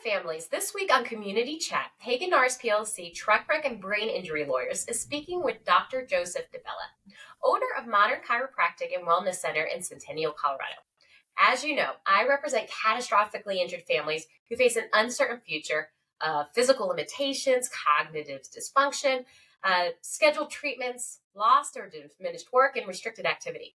families. This week on Community Chat, Hagen Nares PLLC truck wreck and brain injury lawyers is speaking with Dr. Joseph Dibella, owner of Modern Chiropractic and Wellness Center in Centennial, Colorado. As you know, I represent catastrophically injured families who face an uncertain future, physical limitations, cognitive dysfunction, scheduled treatments, lost or diminished work, and restricted activity.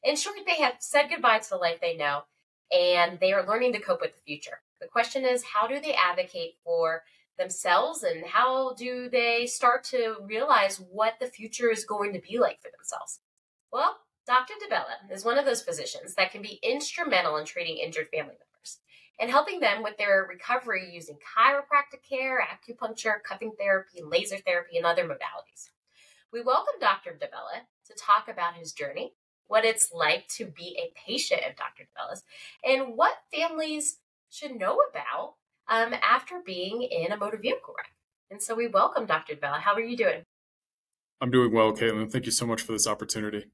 In short, they have said goodbye to the life they know, and they are learning to cope with the future. The question is, how do they advocate for themselves, and how do they start to realize what the future is going to be like for themselves? Well, Dr. Dibella is one of those physicians that can be instrumental in treating injured family members and helping them with their recovery using chiropractic care, acupuncture, cupping therapy, laser therapy, and other modalities. We welcome Dr. Dibella to talk about his journey, what it's like to be a patient of Dr. Dibella's, and what families should know about after being in a motor vehicle wreck. And so we welcome Dr. Dibella. How are you doing? I'm doing well, Caitlin. Thank you so much for this opportunity.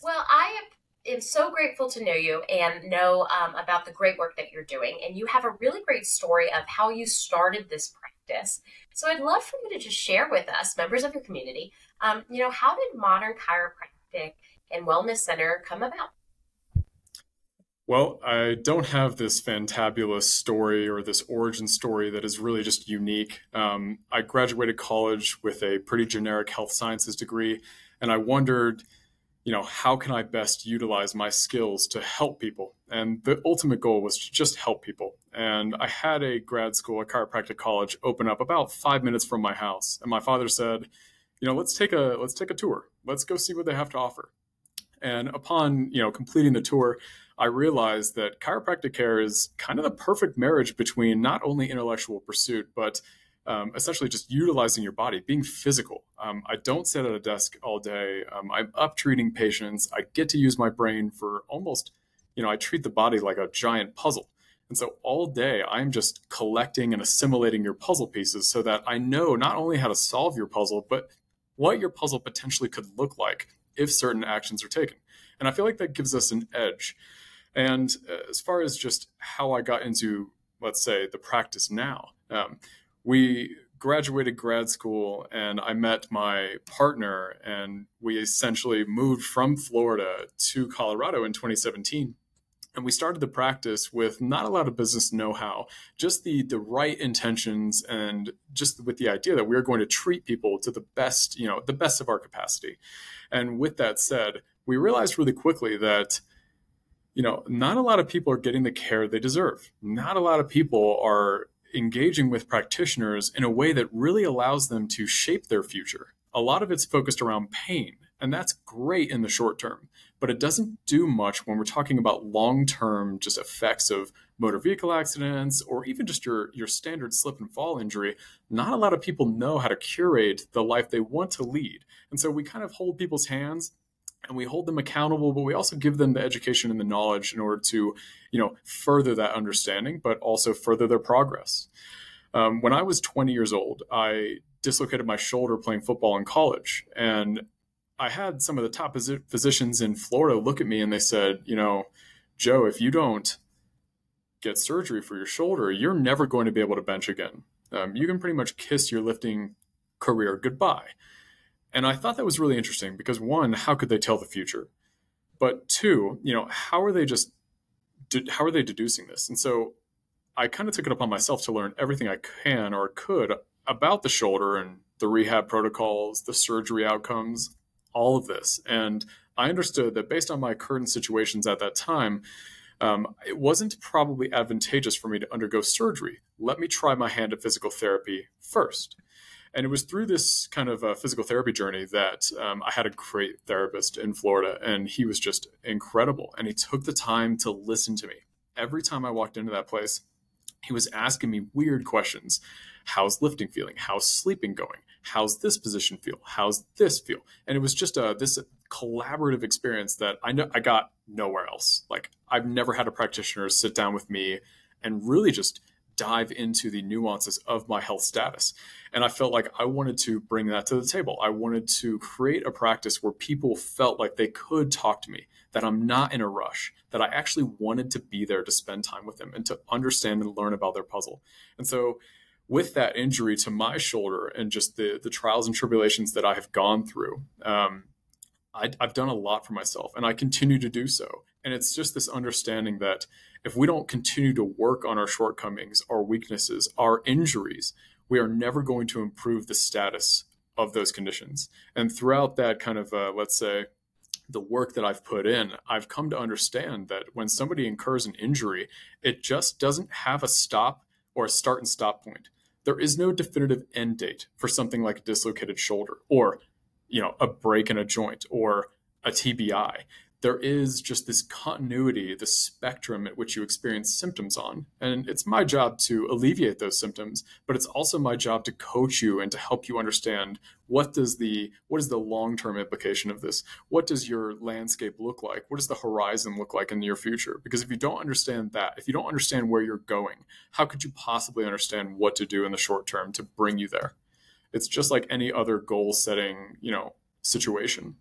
Well, I am so grateful to know you and know about the great work that you're doing. And you have a really great story of how you started this practice. So I'd love for you to just share with us, members of your community, how did Modern Chiropractic and Wellness Center come about? Well, I don't have this fantabulous story or this origin story that is really just unique. I graduated college with a pretty generic health sciences degree, and I wondered, how can I best utilize my skills to help people? And the ultimate goal was to just help people. And I had a grad school at Chiropractic College open up about 5 minutes from my house. And my father said, let's take a tour. Let's go see what they have to offer. And upon, completing the tour, I realized that chiropractic care is kind of the perfect marriage between not only intellectual pursuit, but essentially just utilizing your body, being physical. I don't sit at a desk all day. I'm up treating patients. I get to use my brain for almost, I treat the body like a giant puzzle. And so all day I'm just collecting and assimilating your puzzle pieces so that I know not only how to solve your puzzle, but what your puzzle potentially could look like if certain actions are taken. And I feel like that gives us an edge. And as far as just how I got into, let's say, the practice now, we graduated grad school and I met my partner and we essentially moved from Florida to Colorado in 2017. And we started the practice with not a lot of business know-how, just the right intentions and just with the idea that we were going to treat people to the best of our capacity. And with that said, we realized really quickly that, not a lot of people are getting the care they deserve. Not a lot of people are engaging with practitioners in a way that really allows them to shape their future. A lot of it's focused around pain, and that's great in the short term, but it doesn't do much when we're talking about long-term just effects of motor vehicle accidents or even just your standard slip and fall injury. Not a lot of people know how to curate the life they want to lead. And so we kind of hold people's hands and we hold them accountable, but we also give them the education and the knowledge in order to, further that understanding, but also further their progress. When I was 20 years old, I dislocated my shoulder playing football in college. And I had some of the top physicians in Florida look at me and they said, Joe, if you don't get surgery for your shoulder, you're never going to be able to bench again. You can pretty much kiss your lifting career goodbye. And I thought that was really interesting because one, how could they tell the future? But two, how are they deducing this? And so I kind of took it upon myself to learn everything I can or could about the shoulder and the rehab protocols, the surgery outcomes, all of this. And I understood that based on my current situations at that time, it wasn't probably advantageous for me to undergo surgery. Let me try my hand at physical therapy first. And it was through this kind of physical therapy journey that I had a great therapist in Florida, and he was just incredible. And he took the time to listen to me. Every time I walked into that place, he was asking me weird questions. How's lifting feeling? How's sleeping going? How's this position feel? How's this feel? And it was just this collaborative experience that I got nowhere else. Like, I've never had a practitioner sit down with me and really just dive into the nuances of my health status. And I felt like I wanted to bring that to the table. I wanted to create a practice where people felt like they could talk to me, that I'm not in a rush, that I actually wanted to be there to spend time with them and to understand and learn about their puzzle. And so with that injury to my shoulder and just the trials and tribulations that I have gone through, I've done a lot for myself, and I continue to do so. And it's just this understanding that if we don't continue to work on our shortcomings, our weaknesses, our injuries, we are never going to improve the status of those conditions. And throughout that kind of, let's say, the work that I've put in, I've come to understand that when somebody incurs an injury, it just doesn't have a stop or a start and stop point. There is no definitive end date for something like a dislocated shoulder or a break in a joint or a TBI. There is just this continuity, the spectrum at which you experience symptoms on. And it's my job to alleviate those symptoms, but it's also my job to coach you and to help you understand what is the long-term implication of this? What does your landscape look like? What does the horizon look like in the near future? Because if you don't understand that, if you don't understand where you're going, how could you possibly understand what to do in the short term to bring you there? It's just like any other goal-setting, situation.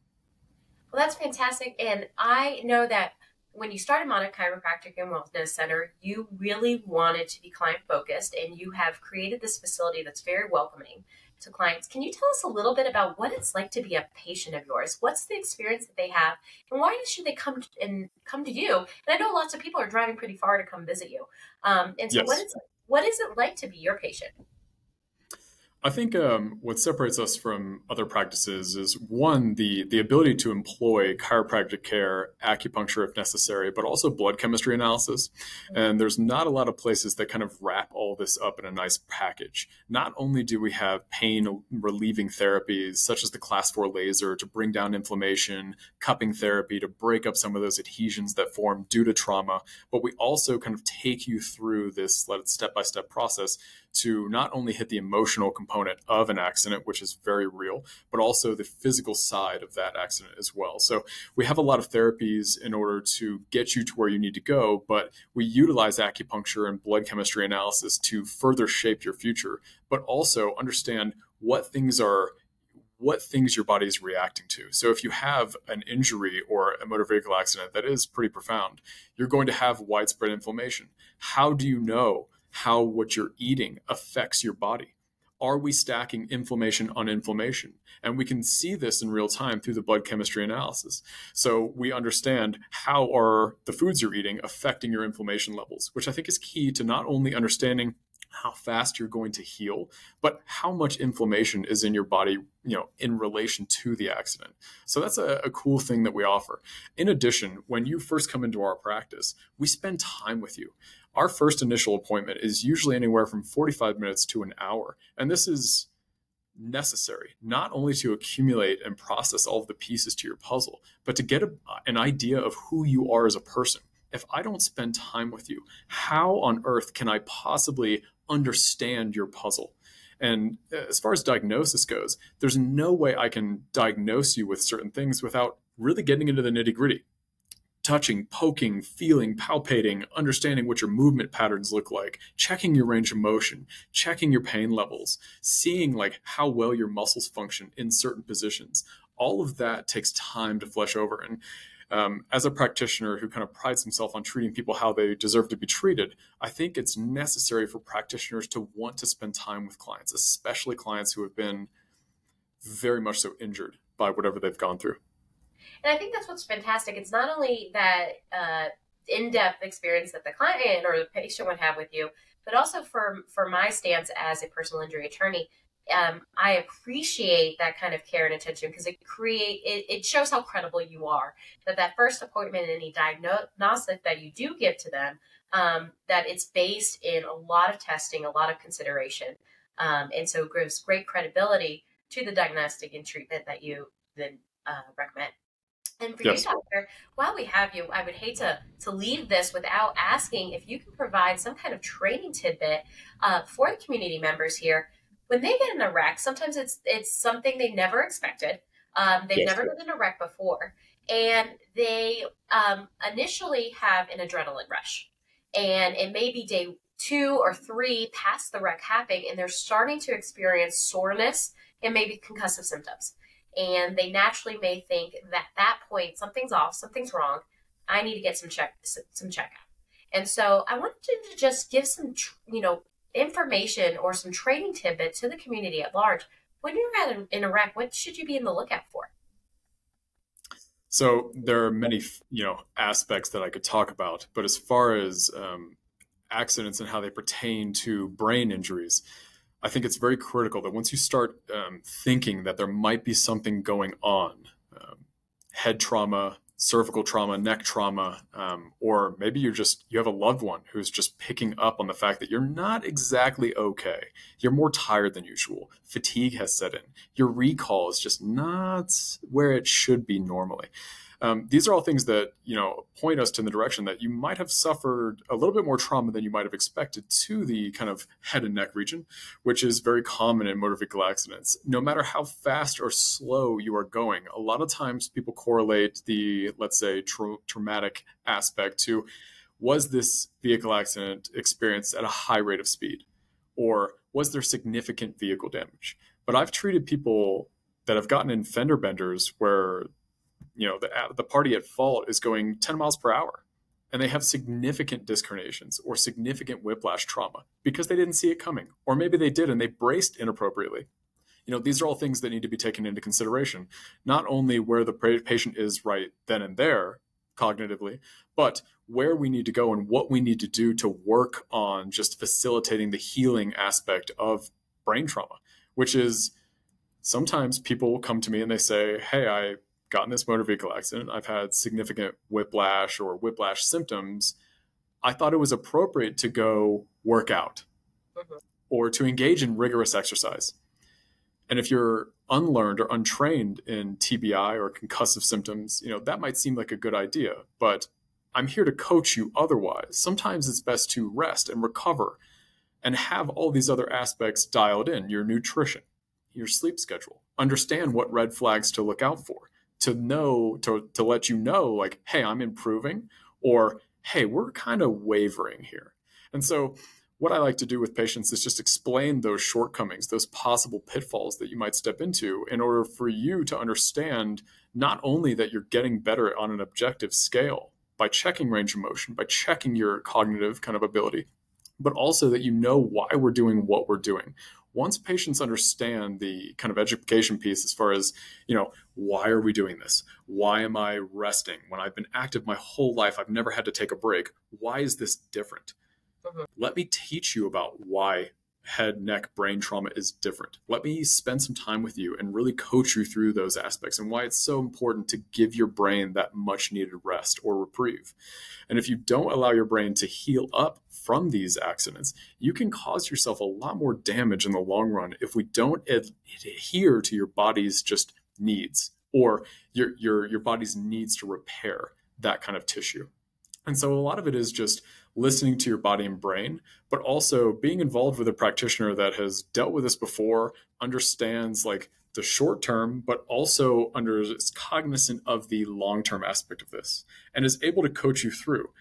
Well, that's fantastic. And I know that when you started Modern Chiropractic and Wellness Center, you really wanted to be client focused, and you have created this facility that's very welcoming to clients. Can you tell us a little bit about what it's like to be a patient of yours? What's the experience that they have, and why should they come to you? And I know lots of people are driving pretty far to come visit you. And so Yes. what is it like to be your patient? I think what separates us from other practices is one, the ability to employ chiropractic care, acupuncture if necessary, but also blood chemistry analysis. And there's not a lot of places that kind of wrap all this up in a nice package. Not only do we have pain relieving therapies such as the class 4 laser to bring down inflammation, cupping therapy to break up some of those adhesions that form due to trauma, but we also kind of take you through this step-by-step process to not only hit the emotional component of an accident, which is very real, but also the physical side of that accident as well. So we have a lot of therapies in order to get you to where you need to go, but we utilize acupuncture and blood chemistry analysis to further shape your future, but also understand what things your body is reacting to. So if you have an injury or a motor vehicle accident that is pretty profound, you're going to have widespread inflammation. How do you know how what you're eating affects your body? Are we stacking inflammation on inflammation? And we can see this in real time through the blood chemistry analysis. So we understand how are the foods you're eating affecting your inflammation levels, which I think is key to not only understanding how fast you're going to heal, but how much inflammation is in your body, in relation to the accident. So that's a cool thing that we offer. In addition, when you first come into our practice, we spend time with you. Our first initial appointment is usually anywhere from 45 minutes to an hour. And this is necessary, not only to accumulate and process all of the pieces to your puzzle, but to get an idea of who you are as a person. If I don't spend time with you, how on earth can I possibly understand your puzzle? And as far as diagnosis goes, there's no way I can diagnose you with certain things without really getting into the nitty-gritty. Touching, poking, feeling, palpating, understanding what your movement patterns look like, checking your range of motion, checking your pain levels, seeing like how well your muscles function in certain positions. All of that takes time to flesh over. And as a practitioner who kind of prides himself on treating people how they deserve to be treated, I think it's necessary for practitioners to want to spend time with clients, especially clients who have been very much so injured by whatever they've gone through. And I think that's what's fantastic. It's not only that in-depth experience that the client or the patient would have with you, but also for my stance as a personal injury attorney, I appreciate that kind of care and attention because it shows how credible you are. That first appointment and any diagnostic that you do give to them, that it's based in a lot of testing, a lot of consideration, and so it gives great credibility to the diagnostic and treatment that you then recommend. And for Yes. you, doctor, while we have you, I would hate to leave this without asking if you can provide some kind of training tidbit for the community members here. When they get in a wreck, sometimes it's something they never expected. They've Yes. never been in a wreck before, and they initially have an adrenaline rush, and it may be day 2 or 3 past the wreck happening, and they're starting to experience soreness and maybe concussive symptoms. And they naturally may think that at that point, something's off, something's wrong. I need to get some checkup. And so I wanted to just give some, information or some training tidbit to the community at large. When you're in a wreck, what should you be in the lookout for? So there are many, aspects that I could talk about, but as far as accidents and how they pertain to brain injuries, I think it's very critical that once you start thinking that there might be something going on, head trauma, cervical trauma, neck trauma, or maybe you have a loved one who's just picking up on the fact that you're not exactly okay. You're more tired than usual. Fatigue has set in. Your recall is just not where it should be normally. These are all things that, point us in the direction that you might have suffered a little bit more trauma than you might have expected to the kind of head and neck region, which is very common in motor vehicle accidents. No matter how fast or slow you are going, a lot of times people correlate the, let's say, traumatic aspect to, was this vehicle accident experienced at a high rate of speed? Or was there significant vehicle damage? But I've treated people that have gotten in fender benders where the party at fault is going 10 miles per hour and they have significant disc herniations or significant whiplash trauma because they didn't see it coming. Or maybe they did and they braced inappropriately. These are all things that need to be taken into consideration, not only where the patient is right then and there cognitively, but where we need to go and what we need to do to work on just facilitating the healing aspect of brain trauma, which is sometimes people will come to me and they say, hey, I got in this motor vehicle accident. I've had significant whiplash or whiplash symptoms. I thought it was appropriate to go work out or to engage in rigorous exercise. And if you're unlearned or untrained in TBI or concussive symptoms, that might seem like a good idea, but I'm here to coach you otherwise. Sometimes it's best to rest and recover and have all these other aspects dialed in, your nutrition, your sleep schedule, understand what red flags to look out for, to know, to let you know, like, hey, I'm improving, or hey, we're kind of wavering here. And so what I like to do with patients is just explain those shortcomings, those possible pitfalls that you might step into in order for you to understand not only that you're getting better on an objective scale by checking range of motion, by checking your cognitive kind of ability, but also that you know why we're doing what we're doing. Once patients understand the kind of education piece as far as, why are we doing this? Why am I resting? When I've been active my whole life, I've never had to take a break. Why is this different? Let me teach you about why head, neck, brain trauma is different. Let me spend some time with you and really coach you through those aspects and why it's so important to give your brain that much needed rest or reprieve. And if you don't allow your brain to heal up from these accidents, you can cause yourself a lot more damage in the long run if we don't adhere to your body's just needs or your body's needs to repair that kind of tissue. And so a lot of it is just listening to your body and brain, but also being involved with a practitioner that has dealt with this before, understands like the short term, but also is cognizant of the long-term aspect of this and is able to coach you through,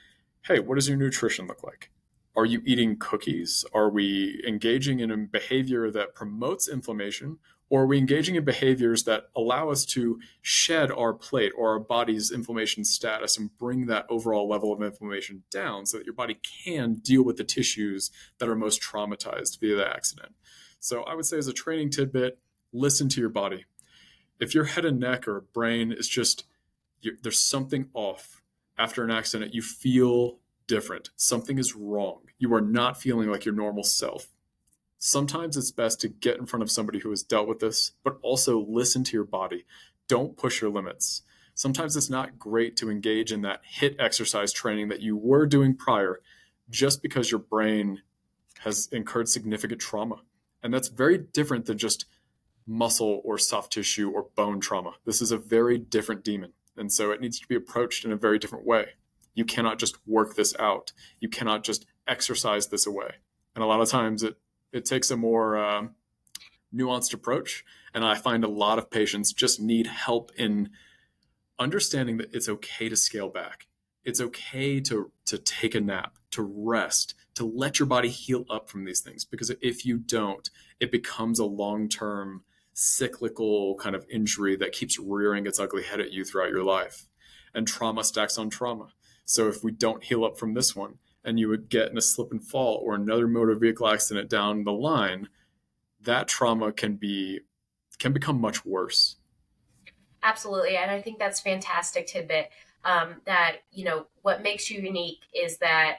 hey, what does your nutrition look like? Are you eating cookies? Are we engaging in a behavior that promotes inflammation? Or are we engaging in behaviors that allow us to shed our plate or our body's inflammation status and bring that overall level of inflammation down so that your body can deal with the tissues that are most traumatized via the accident? So I would say as a training tidbit, listen to your body. If your head and neck or brain is just, there's something off after an accident, you feel different. Something is wrong. You are not feeling like your normal self. Sometimes it's best to get in front of somebody who has dealt with this, but also listen to your body. Don't push your limits. Sometimes it's not great to engage in that HIIT exercise training that you were doing prior just because your brain has incurred significant trauma. And that's very different than just muscle or soft tissue or bone trauma. This is a very different demon. And so it needs to be approached in a very different way. You cannot just work this out. You cannot just exercise this away. And a lot of times it takes a more nuanced approach. And I find a lot of patients just need help in understanding that it's okay to scale back. It's okay to take a nap, to rest, to let your body heal up from these things. Because if you don't, it becomes a long-term cyclical kind of injury that keeps rearing its ugly head at you throughout your life. And trauma stacks on trauma. So if we don't heal up from this one, and you would get in a slip and fall or another motor vehicle accident down the line, that trauma can become much worse. Absolutely. And I think that's fantastic tidbit. That, what makes you unique is that,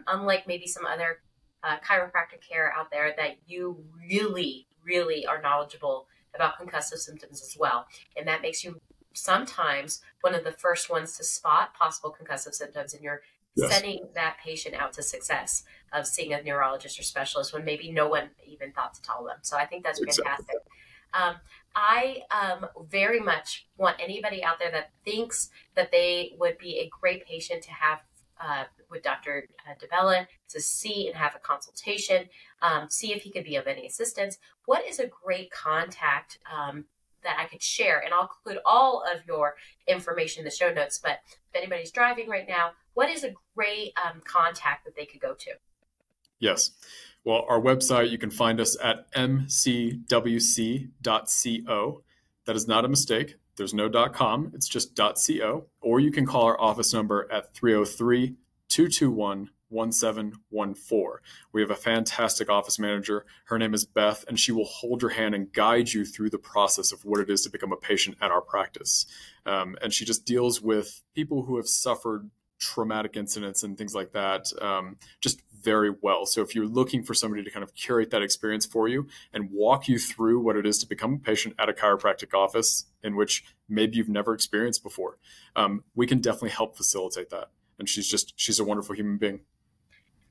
unlike maybe some other chiropractic care out there, that you really, really are knowledgeable about concussive symptoms as well. And that makes you sometimes one of the first ones to spot possible concussive symptoms, and you're sending that patient out to success of seeing a neurologist or specialist when maybe no one even thought to tell them. So I think that's fantastic. I very much want anybody out there that thinks that they would be a great patient to have with Dr. Dibella, to see and have a consultation, see if he could be of any assistance. What is a great contact that I could share? And I'll include all of your information in the show notes, but if anybody's driving right now, what is a great contact that they could go to? Yes. Well, our website, you can find us at mcwc.co. That is not a mistake. There's no .com. It's just .co. Or you can call our office number at 303-221-1714. We have a fantastic office manager. Her name is Beth, and she will hold your hand and guide you through the process of what it is to become a patient at our practice. And she just deals with people who have suffered traumatic incidents and things like that, just very well. So if you're looking for somebody to kind of curate that experience for you and walk you through what it is to become a patient at a chiropractic office in which maybe you've never experienced before, we can definitely help facilitate that. And she's a wonderful human being.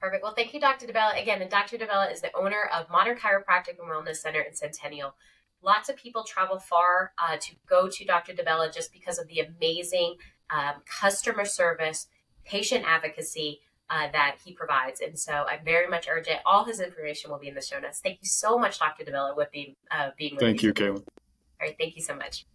Perfect. Well, thank you, Dr. Dibella. Again, and Dr. Dibella is the owner of Modern Chiropractic and Wellness Center in Centennial. Lots of people travel far to go to Dr. Dibella just because of the amazing customer service, patient advocacy that he provides. And so I very much urge it. All his information will be in the show notes. Thank you so much, Dr. Dibella, with being with me. Thank you, Caitlin. All right. Thank you so much.